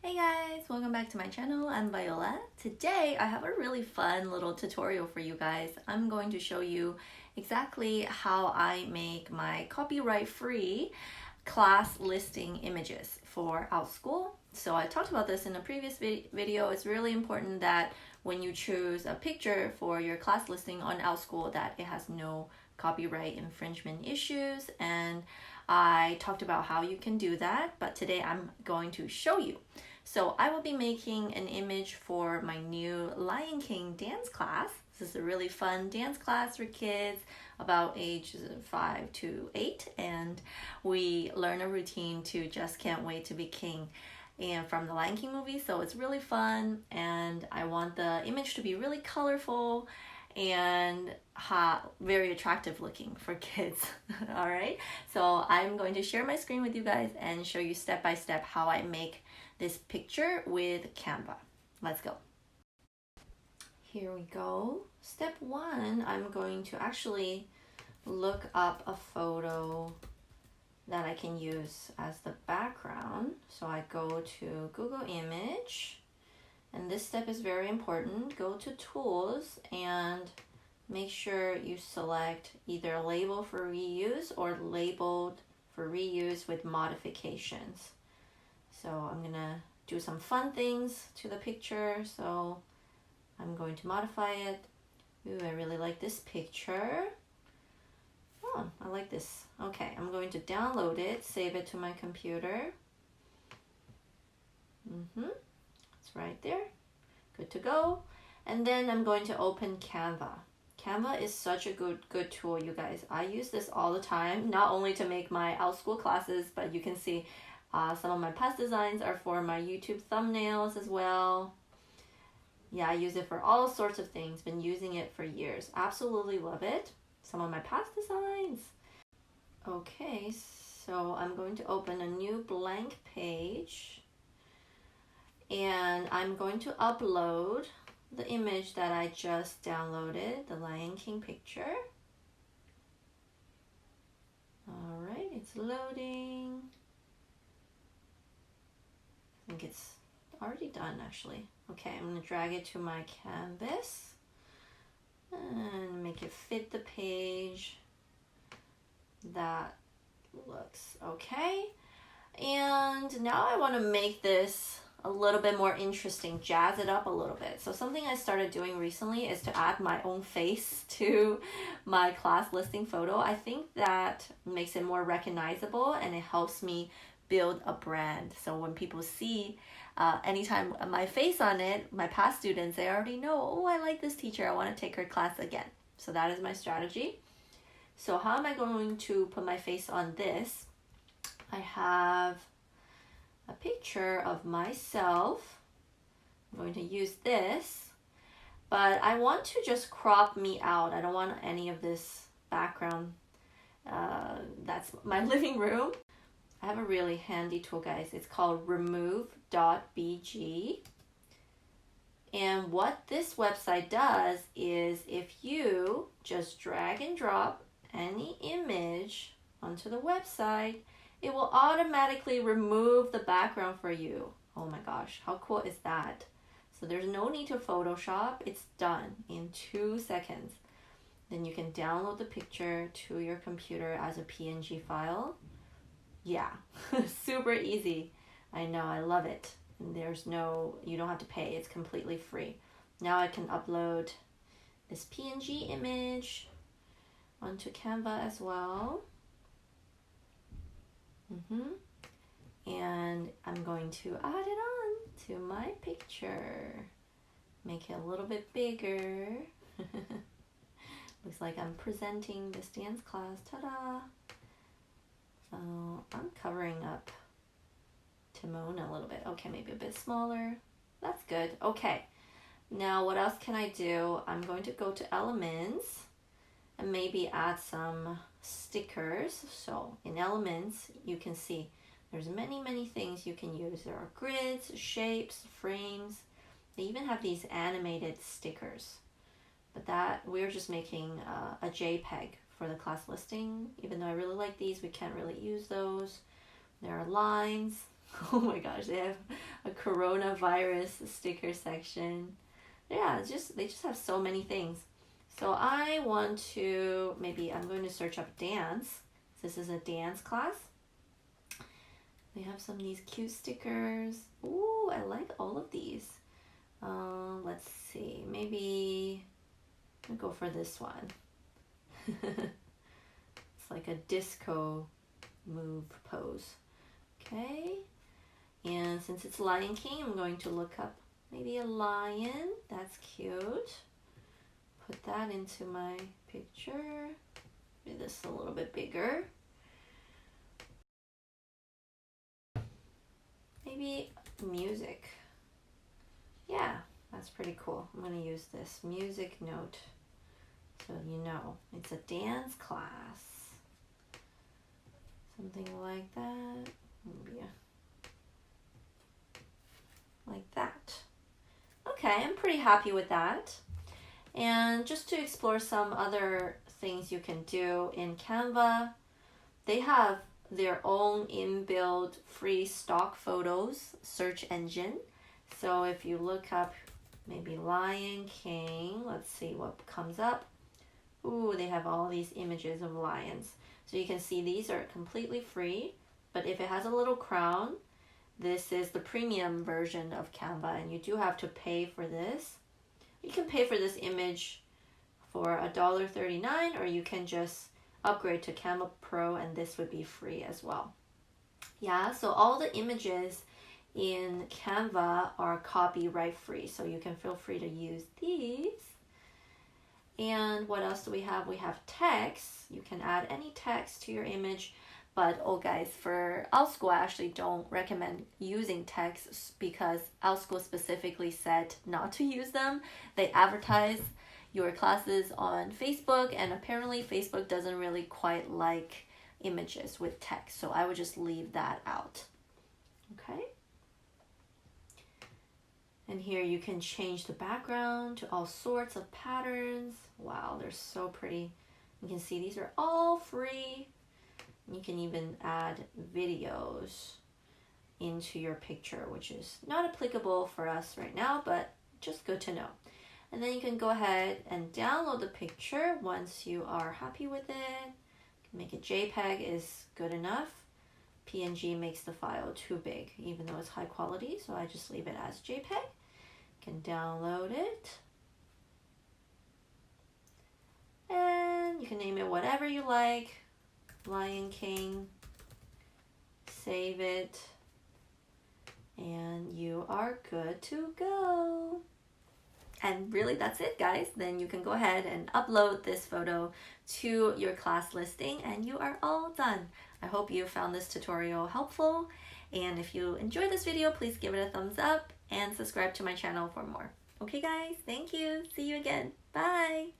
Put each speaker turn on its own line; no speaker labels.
Hey guys, welcome back to my channel. I'm Viola. Today I have a really fun little tutorial for you guys. I'm going to show you exactly how I make my copyright-free class listing images for Outschool. So I talked about this in a previous video. It's really important that when you choose a picture for your class listing on Outschool that it has no copyright infringement issues, and I talked about how you can do that, but today I'm going to show you. So I will be making an image for my new Lion King dance class. This is a really fun dance class for kids about ages 5 to 8, and we learn a routine to Just Can't Wait to Be King and from the Lion King movie. So it's really fun, and I want the image to be really colorful and hot, very attractive looking for kids. All right, so I'm going to share my screen with you guys and show you step by step how I make this picture with Canva. Let's go. Here we go. Step one, I'm going to actually look up a photo that I can use as the background. So I go to Google Image, and this step is very important. Go to Tools and make sure you select either Label for Reuse or Labeled for Reuse with Modifications. So I'm gonna do some fun things to the picture. So I'm going to modify it. Ooh, I really like this picture. Oh, I like this. Okay, I'm going to download it, save it to my computer. It's right there. Good to go. And then I'm going to open Canva. Canva is such a good tool, you guys. I use this all the time, not only to make my Outschool classes, but you can see some of my past designs are for my YouTube thumbnails as well. Yeah, I use it for all sorts of things. Been using it for years. Absolutely love it. Some of my past designs. Okay, so I'm going to open a new blank page. And I'm going to upload the image that I just downloaded, the Lion King picture. All right, it's loading. I think it's already done actually. Okay, I'm gonna drag it to my canvas and make it fit the page. That looks okay. And now I want to make this a little bit more interesting, jazz it up a little bit. So something I started doing recently is to add my own face to my class listing photo. I think that makes it more recognizable and it helps me build a brand. So when people see anytime my face on it, my past students, they already know, oh, I like this teacher, I want to take her class again. So that is my strategy. So how am I going to put my face on this? I have a picture of myself. I'm going to use this, but I want to just crop me out. I don't want any of this background. That's my living room. I have a really handy tool, guys. It's called remove.bg. And what this website does is if you just drag and drop any image onto the website, it will automatically remove the background for you. Oh my gosh, how cool is that? So there's no need to Photoshop. It's done in 2 seconds. Then you can download the picture to your computer as a PNG file. Yeah, super easy. I know, I love it. And you don't have to pay, it's completely free. Now I can upload this PNG image onto Canva as well. And I'm going to add it on to my picture. Make it a little bit bigger. Looks like I'm presenting this dance class, ta-da! So I'm covering up Timon a little bit. Okay, maybe a bit smaller. That's good. Okay, now what else can I do? I'm going to go to Elements and maybe add some stickers. So in Elements, you can see there's many things you can use. There are grids, shapes, frames. They even have these animated stickers. But that we're just making a JPEG for the class listing. Even though I really like these, we can't really use those. There are lines. Oh my gosh, they have a coronavirus sticker section. Yeah, they just have so many things. So I want to, maybe I'm going to search up dance. This is a dance class. They have some of these cute stickers. Ooh, I like all of these. Let's see, maybe I'll go for this one. It's like a disco move pose. Okay, and since it's Lion King, I'm going to look up maybe a lion. That's cute. Put that into my picture. Make this a little bit bigger. Maybe music. Yeah, that's pretty cool. I'm going to use this music note so you know it's a dance class. Something like that. Maybe like that. Okay, I'm pretty happy with that. And just to explore some other things you can do in Canva, they have their own inbuilt free stock photos search engine. So if you look up maybe Lion King, let's see what comes up. Ooh, they have all these images of lions. So you can see these are completely free, but if it has a little crown, this is the premium version of Canva, and you do have to pay for this. You can pay for this image for $1.39, or you can just upgrade to Canva Pro, and this would be free as well. Yeah, so all the images in Canva are copyright free, so you can feel free to use these. And what else do we have? We have text. You can add any text to your image. But oh guys, for Outschool, I actually don't recommend using text because Outschool specifically said not to use them. They advertise your classes on Facebook, and apparently Facebook doesn't really quite like images with text. So I would just leave that out. Okay. And here you can change the background to all sorts of patterns. Wow, they're so pretty. You can see these are all free. You can even add videos into your picture, which is not applicable for us right now, but just good to know. And then you can go ahead and download the picture once you are happy with it. Make it JPEG is good enough. PNG makes the file too big, even though it's high quality, so I just leave it as JPEG. You can download it. And you can name it whatever you like. Lion King. Save it. And you are good to go. And really, that's it, guys. Then you can go ahead and upload this photo to your class listing, and you are all done. I hope you found this tutorial helpful. And if you enjoyed this video, please give it a thumbs up and subscribe to my channel for more. Okay, guys, thank you. See you again. Bye.